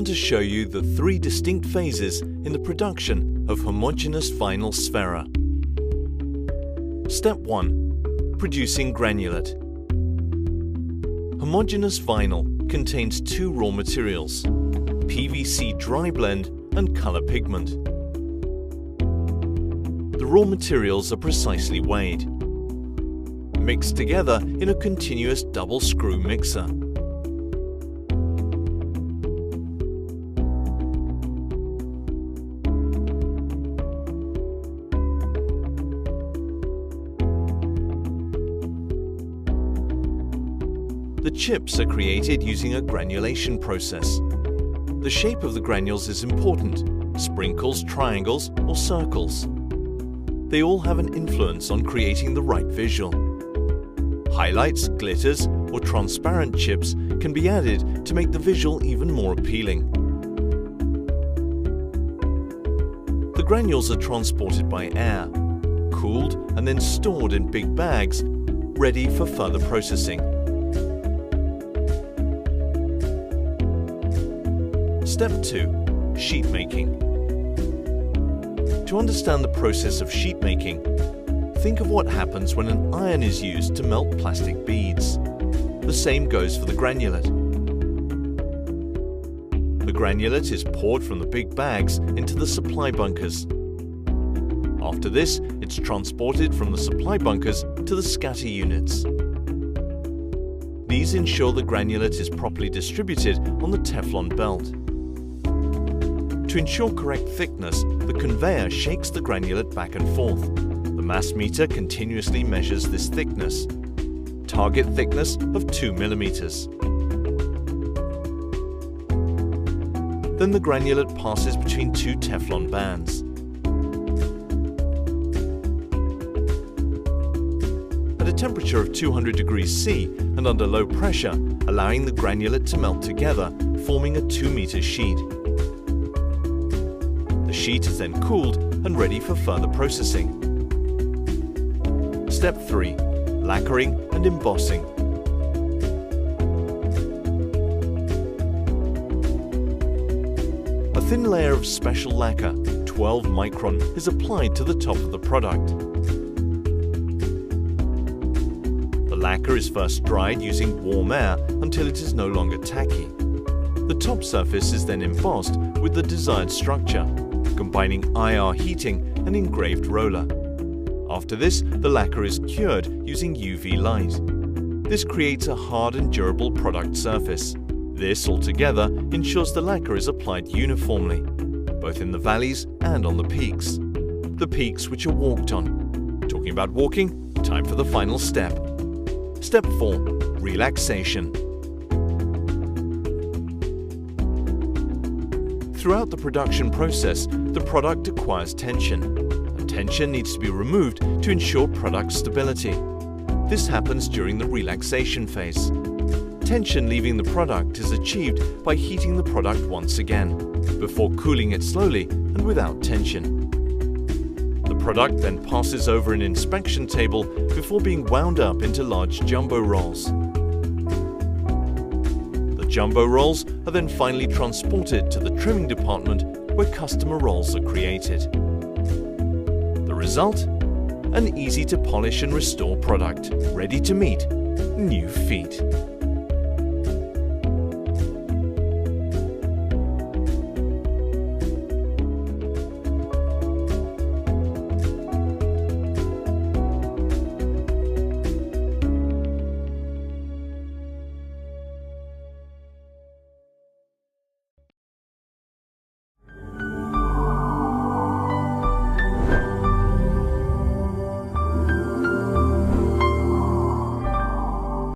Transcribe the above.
want to show you the 3 distinct phases in the production of homogeneous vinyl Sphera. Step 1. Producing granulate. Homogeneous vinyl contains 2 raw materials, PVC dry blend and color pigment. The raw materials are precisely weighed, mixed together in a continuous double screw mixer. The chips are created using a granulation process. The shape of the granules is important: sprinkles, triangles, or circles. They all have an influence on creating the right visual. Highlights, glitters, or transparent chips can be added to make the visual even more appealing. The granules are transported by air, cooled and then stored in big bags, ready for further processing. Step 2. Sheet making. To understand the process of sheet making, think of what happens when an iron is used to melt plastic beads. The same goes for the granulate. The granulate is poured from the big bags into the supply bunkers. After this, it's transported from the supply bunkers to the scatter units. These ensure the granulate is properly distributed on the Teflon belt. To ensure correct thickness, the conveyor shakes the granulate back and forth. The mass meter continuously measures this thickness. Target thickness of 2 millimeters. Then the granulate passes between 2 Teflon bands. At a temperature of 200 degrees C and under low pressure, allowing the granulate to melt together, forming a 2-meter sheet. The sheet is then cooled and ready for further processing. Step 3. Lacquering and embossing. A thin layer of special lacquer, 12 micron, is applied to the top of the product. The lacquer is first dried using warm air until it is no longer tacky. The top surface is then embossed with the desired structure, combining IR heating and engraved roller. After this, the lacquer is cured using UV light. This creates a hard and durable product surface. This altogether ensures the lacquer is applied uniformly, both in the valleys and on the peaks. The peaks which are walked on. Talking about walking, time for the final step. Step 4. Relaxation. Throughout the production process, the product acquires tension, and tension needs to be removed to ensure product stability. This happens during the relaxation phase. Tension leaving the product is achieved by heating the product once again, before cooling it slowly and without tension. The product then passes over an inspection table before being wound up into large jumbo rolls. Jumbo rolls are then finally transported to the trimming department where customer rolls are created. The result? An easy to polish and restore product, ready to meet new feet.